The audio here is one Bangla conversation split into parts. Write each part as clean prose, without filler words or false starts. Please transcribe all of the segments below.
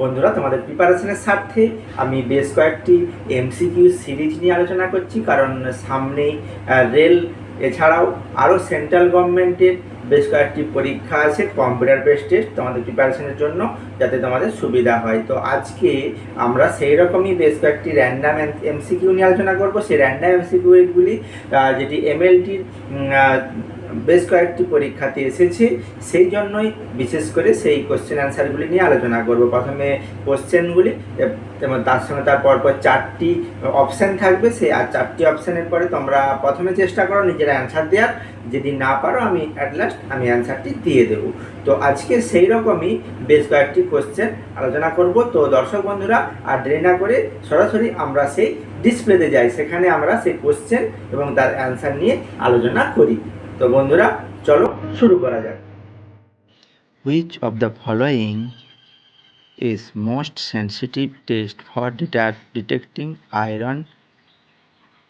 বন্ধুরা, তোমাদের প্রিপারেশনের স্বার্থে আমি বেশ কয়েকটি এমসিকিউ সিরিজ নিয়ে আলোচনা করছি, কারণ সামনেই রেল এছাড়াও আরও সেন্ট্রাল গভর্নমেন্টের বেশ কয়েকটি পরীক্ষা আছে কম্পিউটার বেস টেস্ট তোমাদের প্রিপারেশনের জন্য, যাতে তোমাদের সুবিধা হয়। তো আজকে আমরা সেই রকমই বেশ কয়েকটি র্যান্ডাম এমসিকিউ নিয়ে আলোচনা করবো। সেই র্যান্ডাম এমসিকিউগুলি যেটি এমএলটির বেশ কয়েকটি পরীক্ষাতে এসেছে, সেই জন্যই বিশেষ করে সেই কোশ্চেন অ্যান্সারগুলি নিয়ে আলোচনা করব। প্রথমে কোশ্চেনগুলি এবং তার সঙ্গে তার পরপর 4টি অপশান থাকবে। সেই আর 4টি অপশানের পরে তোমরা প্রথমে চেষ্টা করো নিজেরা অ্যান্সার দেওয়ার, যদি না পারো আমি অ্যাট লাস্ট অ্যান্সারটি দিয়ে দেবো। তো আজকে সেই রকমই বেশ কয়েকটি কোশ্চেন আলোচনা করব। তো দর্শক বন্ধুরা, আর দেরি না করে সরাসরি আমরা সেই ডিসপ্লেতে যাই, সেখানে আমরা সেই কোশ্চেন এবং তার অ্যান্সার নিয়ে আলোচনা করি। তো বন্ধুরা, চলো শুরু করা যাক। Which of the following is most sensitive test for detecting iron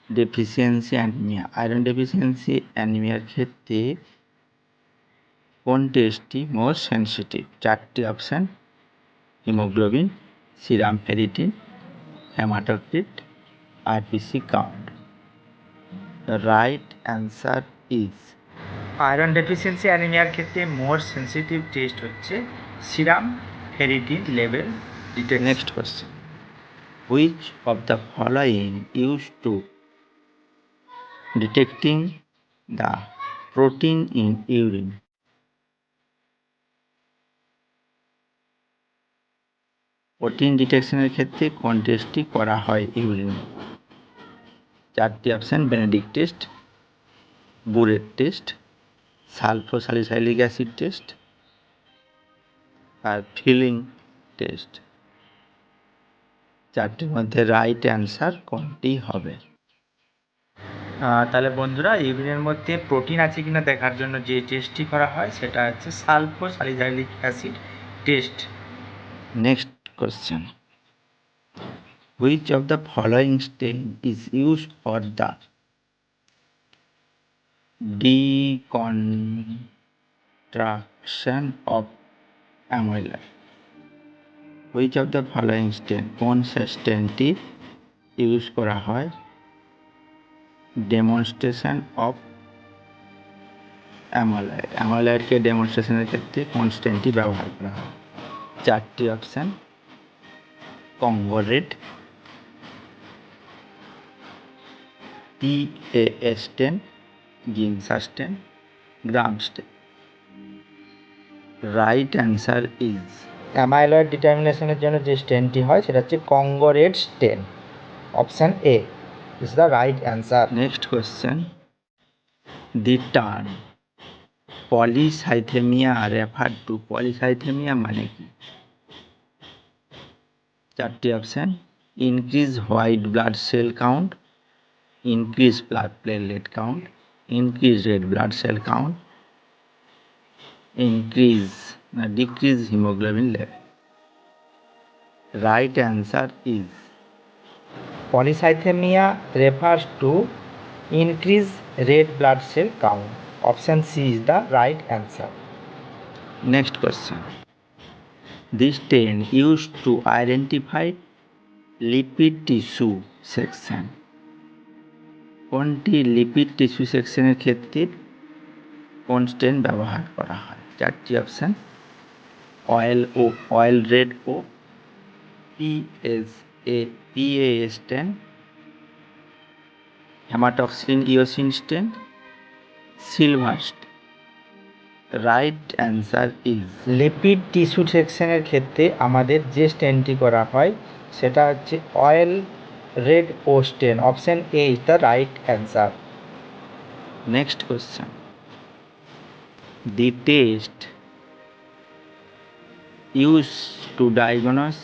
deficiency anemia? Iron deficiency anemia ক্ষেত্রে কোন টেস্টটি মোস্ট সেন্সিটিভ? 4টি option: haemoglobin, serum ferritin, haematocrit, RBC count. The right answer is iron deficiency অ্যানিমিয়ার ক্ষেত্রে মোস্ট সেন্সিটিভ টেস্ট হচ্ছে serum ferritin level detect. next question. Which of the following used to detecting the protein in urine? Protein ডিটেকশনের ক্ষেত্রে কোন টেস্টটি করা হয় ইউরিনে? 4টি option: Benedict test, biuret test, sulphosalicylic acid test আর ফিলিং টেস্ট। 4টির মধ্যে রাইট অ্যান্সার কোনটি হবে? তাহলে বন্ধুরা, ইউরিনের মধ্যে প্রোটিন আছে কিনা দেখার জন্য যে টেস্টটি করা হয় সেটা হচ্ছে sulphosalicylic acid test. Next question. Which of the following stain is used for the deconstruction of amyloid? Which of the following stain, কোন স্টেনটি ইউজ করা হয় ডেমনস্ট্রেশন অফ অ্যামোলয়েড? অ্যামোলয়েডকে ডেমনস্ট্রেশনের ক্ষেত্রে কোন স্টেনটি ব্যবহার করা হয়? 4টি option: Congo red, PAA stain, Giemsa stain, Gram stain. Right answer is amyloid ডিটারমিনেশনের জন্য যে স্টেনটি হয় সেটা হচ্ছে Congo red stain. Option A is the right answer. Next question. The term polycythaemia refer to, polycythaemia মানে কি? 4টি option: increase white blood cell count, increase blood platelet count, increase red blood cell count, decrease haemoglobin level. Right answer is polycythaemia refers to increase red blood cell count. Option C is the right answer. next question. This stain used to identify lipid tissue section. কোনটি লিপিড টিস্যু সেকশনের ক্ষেত্রে কোন স্টেন ব্যবহার করা হয়? 4টি option: oil red O, PAA stain, haematoxylin eosin stain, silver stain. Right answer is lipid tissue সেকশনের ক্ষেত্রে আমাদের যে স্টেনটি করা হয় সেটা হচ্ছে oil red O stain. Option A is the right answer. Next question. The test use to diagnose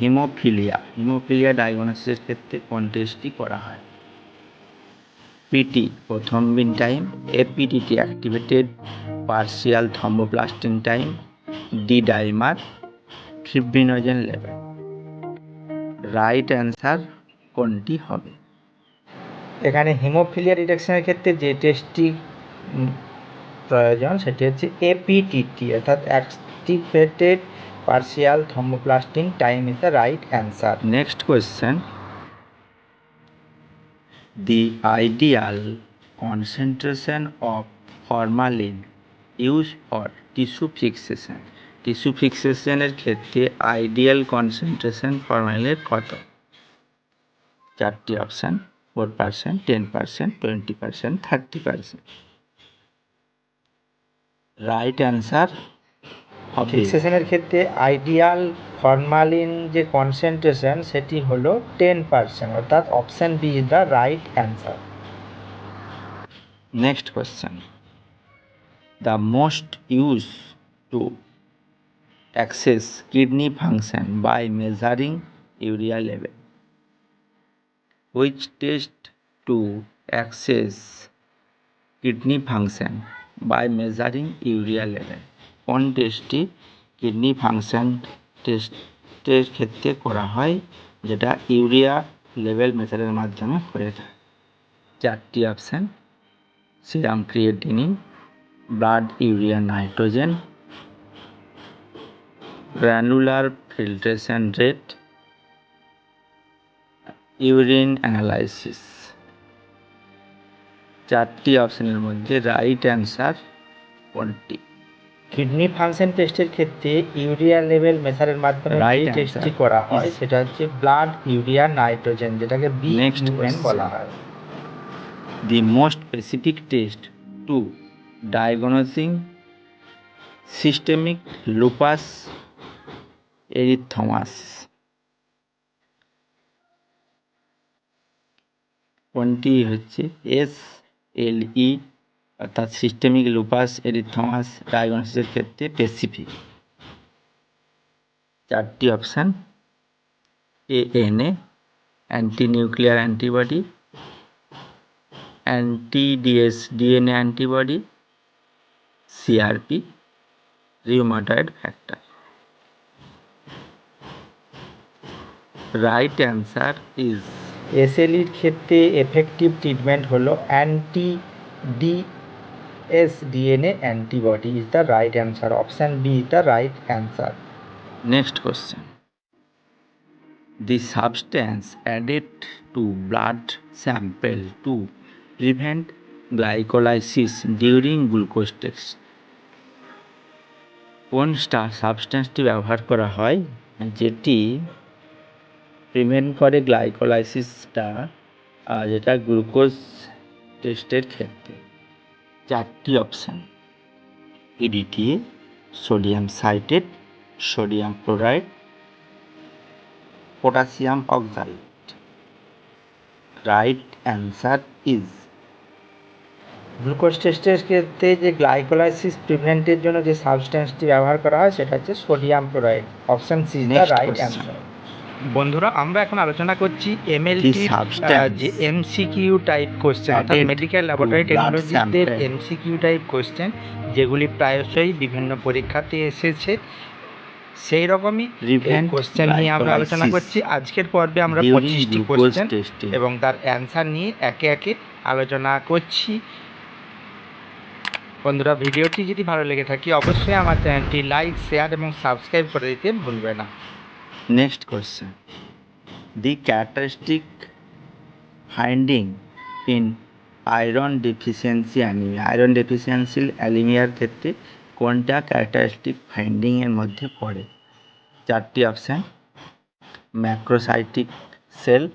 haemophilia ডায়াগনোসিসের ক্ষেত্রে কোন টেস্টটি করা হয়? PT prothrombin time, APTT activated partial thromboplastin time, D dimer, fibrinogen level. Right answer কোনটি হবে? এখানে হিমোফিলিয়া ডিটেকশনের ক্ষেত্রে যে টেস্টটি প্রয়োজন সেটি হচ্ছে এপিটিটি, অর্থাৎ activated partial thromboplastin time is the right answer. Next question. The ideal concentration of formalin used for tissue fixation. Tissue ফিক্সেশনের ক্ষেত্রে আইডিয়াল কনসেন্ট্রেশন ফরমালিনের কত? চারটি অপশান: 4%, 10%, 20%, 30%. রাইট অ্যান্সার হবে ফিক্সেশনের ক্ষেত্রে আইডিয়াল ফরমালিন যে কনসেন্ট্রেশন সেটি হলো 10%, অর্থাৎ option B is the right answer. Next question. The most use to access kidney function by measuring urea level. Which test to access kidney function by measuring urea level. কোন টেস্টটি কিডনি ফাংশন টেস্টের ক্ষেত্রে করা হয়, যেটা ইউরিয়া লেভেল মেজারের মাধ্যমে হয়ে থাকে? চারটি option: serum creatinine, blood urea nitrogen, granular filtration rate, urine analysis. চারটি অপশানের মধ্যে রাইট অ্যান্সার কোনটি? কিডনি ফাংশন টেস্টের ক্ষেত্রে ইউরিয়া লেভেল মেজারের মাধ্যমে Right যে answer টেস্টটি করা হয় is- সেটা হচ্ছে ব্লাড ইউরিয়া নাইট্রোজেন, যেটাকে Next BUN question. বলা হয়। The most specific test to diagnosing systemic lupus erythematosus কোনটি হচ্ছে? SLE, অর্থাৎ সিস্টেমিক লুপাস এরিথেমাস ডায়াগনোসিসের ক্ষেত্রে স্পেসিফিক। চারটি option: ANA, anti nuclear antibody, anti DS DNA antibody, CRP, rheumatoid factor. Right answer is SLEর ক্ষেত্রে এফেক্টিভ ট্রিটমেন্ট হলো anti DS DNA antibody is the right answer. Option B is the right answer. Next question. The substance added to blood sample to prevent glycolysis during glucose test. কোন সাবস্টেন্সটি ব্যবহার করা হয় যেটি প্রিভেন্ট করে গ্লাইকোলাইসিসটা, যেটা গ্লুকোজ টেস্টের ক্ষেত্রে? চারটি option: EDTA, sodium citrate, sodium chloride, potassium oxide. Right answer is glucose টেস্টের ক্ষেত্রে যে গ্লাইকোলাইসিস প্রিভেন্টের জন্য যে সাবস্টেন্সটি ব্যবহার করা হয় সেটা হচ্ছে sodium chloride. Option C is the Next right question. Answer. বন্ধুরা, আমরা এখন আলোচনা করছি MLT The substance যে MCQ টাইপ কোশ্চেন, অর্থাৎ added medical to laboratory blood টেকনোলজিসদের sample. MCQ type question, যেগুলি প্রায়শই বিভিন্ন পরীক্ষাতে এসেছে। সেই রকমই এই Prevent কোশ্চেন নিয়ে আমরা আলোচনা glycolysis করছি। আজকের পর্বে আমরা during 25টি glucose কোশ্চেন testing. এবং তার অ্যান্সার নিয়ে একে একে আলোচনা করছি। বন্ধুরা, ভিডিওটি যদি ভালো লেগে থাকে অবশ্যই আমার চ্যানেলটি লাইক, শেয়ার এবং সাবস্ক্রাইব করে দিতে ভুলবে না। Next question. The characteristic finding in iron deficiency anemia. Iron deficiency অ্যানিমিয়ার ক্ষেত্রে কোনটা ক্যারেক্টারিস্টিক ফাইন্ডিং এর মধ্যে পড়ে? চারটি option: macrocytic cell,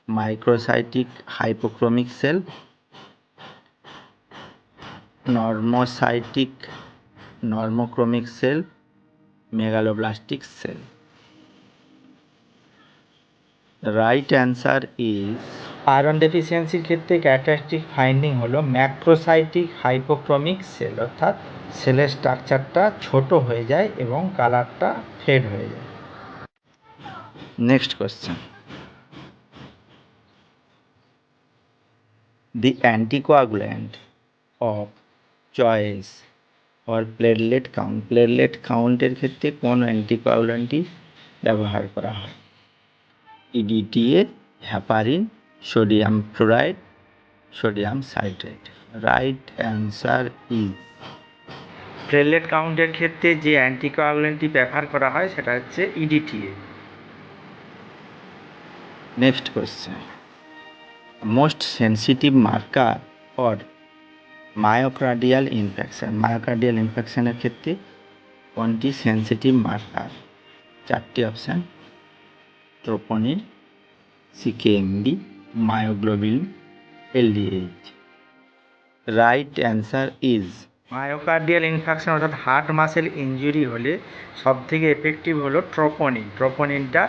microcytic hypochromic cell, normocytic normochromic cell, megaloblastic cell. Right answer is iron ডেফিসিয়েন্সির ক্ষেত্রে ক্যারেক্টারিস্টিক ফাইন্ডিং হলো ম্যাক্রোসাইটিক হাইপোক্রোমিক সেল, অর্থাৎ সেলের স্ট্রাকচারটা ছোট হয়ে যায় এবং কালারটা ফেড হয়ে যায়। Next question. The anticoagulant of choice for platelet count. Platelet কাউন্টের ক্ষেত্রে কোন অ্যান্টিকোয়াগুল্যান্টটি ব্যবহার করা হয়? EDTA, heparin, sodium fluoride, sodium citrate. Right answer is platelet কাউন্টের ক্ষেত্রে যে অ্যান্টিকোয়াগুলেন্টটি ব্যবহার করা হয় সেটা হচ্ছে EDTA. Next question, most sensitive marker for myocardial infection. Myocardial ইনফেকশনের ক্ষেত্রে কোনটি সেন্সিটিভ মার্কার? চারটি option: troponin, CKMB, myoglobin, LDH. Right answer is myocardial infection অর্থাৎ হার্ট মাসেল ইনজুরি হলে সবথেকে এফেক্টিভ হলো ট্রোপনিন। ট্রোপনিনটা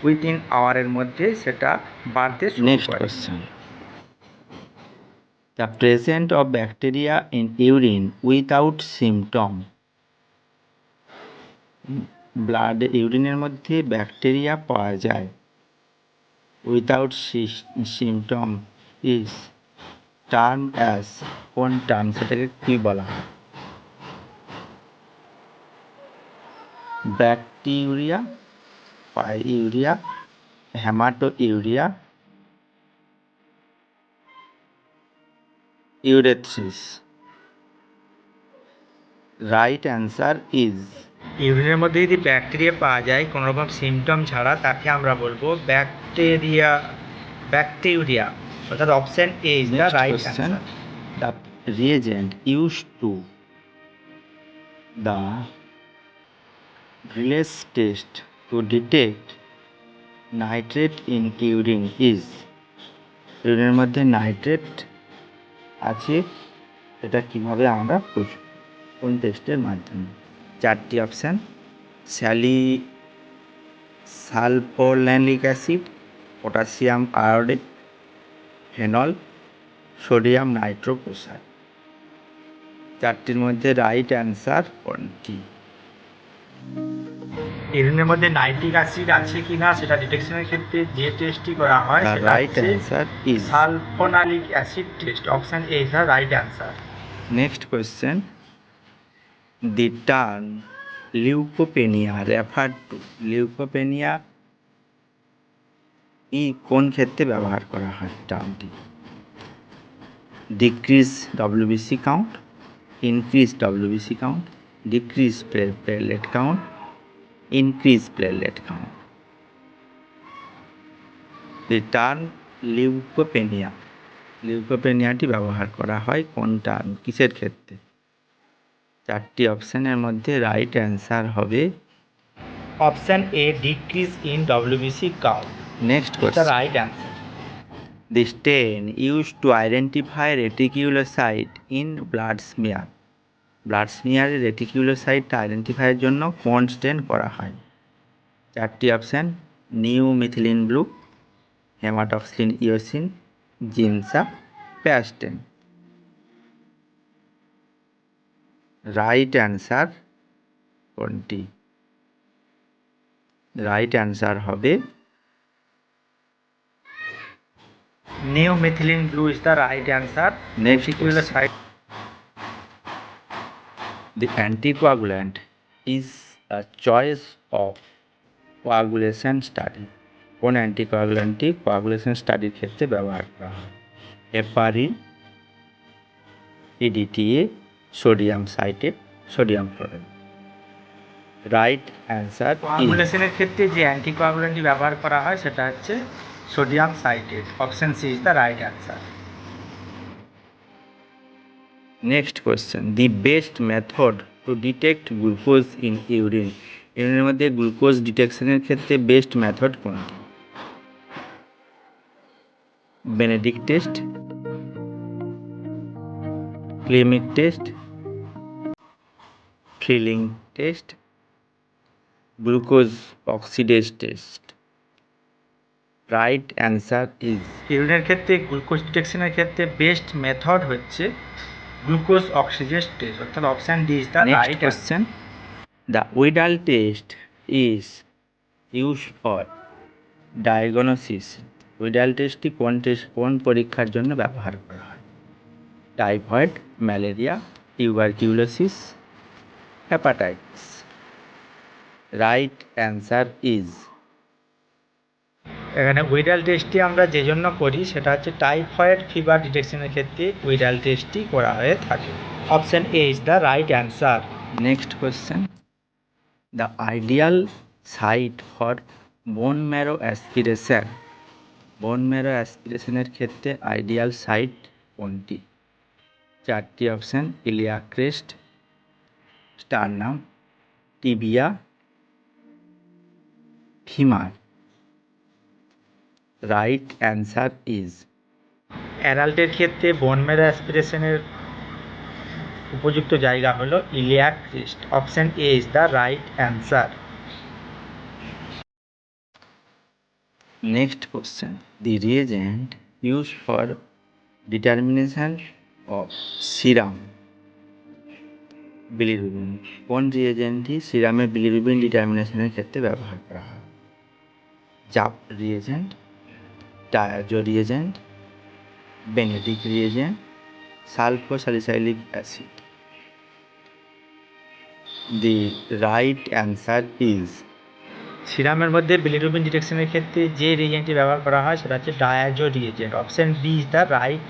উইথিন আওয়ারের মধ্যে সেটা বাড়তে শুরু করে। Next question, the present of bacteria in urine without symptom. Blood ইউরিনের মধ্যে ব্যাকটেরিয়া পাওয়া যায় without symptom is term as, কোন টার্ম সেটাকে কী বলা হয়? Bacteriuria, pyuria, hematuria, urethritis. Right answer is ইউরিনের মধ্যে যদি ব্যাকটেরিয়া পাওয়া যায় কোনো রকম সিমটম ছাড়া তাকে আমরা বলবো ব্যাকটেরিয়া অর্থাৎ option A is the right answer. The reagent use to the release test to detect nitrate in urine is. ইউরিনের মধ্যে নাইট্রেট আছে এটা কীভাবে আমরা বুঝব? কোন টেস্টের মাধ্যমে? চারটি option: sulphonic acid, potassium iodide, phenol, sodium nitroxide. চারটির মধ্যে রাইট অ্যান্সার কোনটি? ইউরিনের মধ্যে নাইট্রিক অ্যাসিড আছে কিনা সেটা ডিটেকশনের ক্ষেত্রে যে টেস্টটি করা হয় সেটা right answer is sulphonic acid test. Option A is the right answer. Next question, the term leukopenia refer to. Leukopenia কোন ক্ষেত্রে ব্যবহার করা হয় টার্মটি? Decrease WBC count, increase WBC count, decrease platelet count, increase platelet count. The term লিউকোপেনিয়াটি ব্যবহার করা হয় কোন টার্ম কিসের ক্ষেত্রে? চারটি অপশানের মধ্যে রাইট অ্যান্সার হবে option A, decrease in WBC count. Next question, right answer. The stain use to identify reticulocyte in blood smear. Blood স্মিয়ারে রেটিকিউলোসাইটটা আইডেন্টিফাইয়ের জন্য কোন স্টেন করা হয়? চারটি option: new methylene blue, haematoxylin eosin, Giemsa, PAS stain. Right answer কোনটি? রাইট অ্যান্সার হবে new methylene blue is the right answer. Reticulocyte. The anticoagulant is a choice of coagulation study. কোন অ্যান্টিকোয়াগুল্যান্টটি কোয়াগুলেশন স্টাডির ক্ষেত্রে ব্যবহার করা হয়? Heparin, EDTA, sodium citrate, sodium chloride. Right answer কোয়াগুলেশনের ক্ষেত্রে যে অ্যান্টিকোয়াগুল্যান্টটি ব্যবহার করা হয় সেটা হচ্ছে sodium citrate. Option C is the right answer. Next question, the best method to detect glucose in urine. ইউরিনের মধ্যে গ্লুকোজ ডিটেকশনের ক্ষেত্রে বেস্ট মেথড কোনটি? Benedict test, clinic test, Fehling test, glucose oxidase test. Right answer is ইউরিনের ক্ষেত্রে গ্লুকোজ ডিটেকশনের ক্ষেত্রে বেস্ট মেথড হচ্ছে গ্লুকোজ অক্সিডেজ টেস্ট অর্থাৎ option D is the right question. The Widal test is use for diagnosis. Widal টেস্টটি কোন পরীক্ষার জন্য ব্যবহার করা হয়? Typhoid, malaria, tuberculosis, hepatitis. Right answer is এখানে উইরাল টেস্টটি আমরা যে জন্য করি সেটা হচ্ছে টাইফয়েড ফিভার ডিটেকশনের ক্ষেত্রে উইরাল টেস্টটি করা হয়ে থাকে। Option A is the right answer. Next question, the ideal site for bone marrow aspiration. Bone marrow অ্যাসপিরেশনের ক্ষেত্রে আইডিয়াল সাইট কোনটি? চারটি option, iliac crest, sternum, tibia, femur. Right answer is, অ্যাডাল্টের ক্ষেত্রে বোন ম্যারো অ্যাসপিরেশনের উপযুক্ত জায়গা হলো iliac crest. Option A is the right answer. Next question, the reagent use for determination of serum bilirubin. কোন রিয়েজেন্টটি সিরামের বিলিরুবিন ডিটারমিনেশনের ক্ষেত্রে ব্যবহার করা হয়? জাপ reagent, diazo reagent, Benedict reagent, sulfosalicylic acid. The right answer is, সিরামের মধ্যে বিলিরুবিন ডিটেকশনের ক্ষেত্রে যে রিয়েজেন্টটি ব্যবহার করা হয় সেটা হচ্ছে diazo reagent. Option B is the right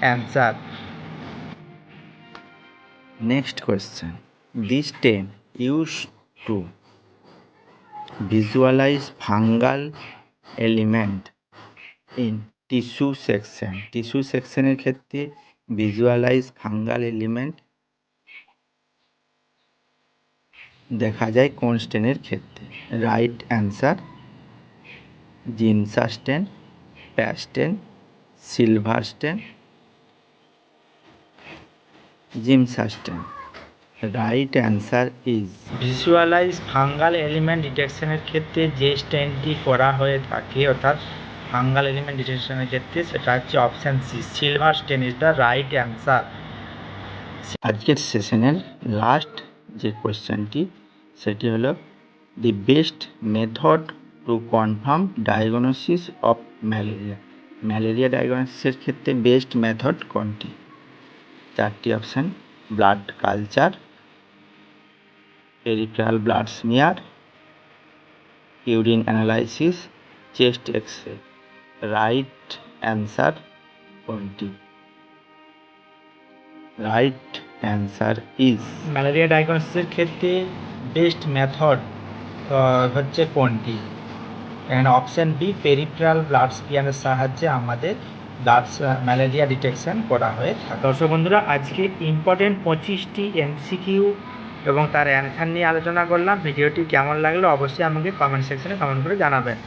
answer. Next question, this stain use to visualize fungal element in tissue section. Tissue সেকশনের ক্ষেত্রে ভিজুয়ালাইজ ফাঙ্গাল এলিমেন্ট দেখা যায় কোন স্টেনের ক্ষেত্রে? Right answer, Giemsa stain, PAS stain, silver stain, Giemsa stain. Right answer is, visualize fungal element ডিটেকশনের ক্ষেত্রে যে স্টেনটি করা হয়ে থাকে অর্থাৎ ফাঙ্গাল এলিমেন্ট ডিটেকশনের ক্ষেত্রে সেটা হচ্ছে option C, silver stain is the right answer. আজকের সেশনের লাস্ট যে কোয়েশ্চেনটি সেটি হলো, the best method to confirm diagnosis of malaria. Malaria ডায়াগনোসিসের ক্ষেত্রে বেস্ট মেথড কোনটি? চারটি option, blood culture, peripheral blood smear, urine analysis, chest X-ray. Right answer কোনটি? রাইট অ্যান্সার ইজ, ম্যালেরিয়া ডায়াগনোসিসের ক্ষেত্রে বেস্ট মেথড হচ্ছে কোনটি? এখানে অপশান বি, পেরিফেরাল ব্লাড স্মিয়ারের সাহায্যে আমাদের ব্লাড ম্যালেরিয়া ডিটেকশন করা হয়ে থাকে। দর্শক বন্ধুরা, আজকে ইম্পর্টেন্ট 25টি এমসিকিউ এবং তার অ্যান্সার নিয়ে আলোচনা করলাম। ভিডিওটি কেমন লাগলো অবশ্যই আমাকে কমেন্ট সেকশনে কমেন্ট করে জানাবেন।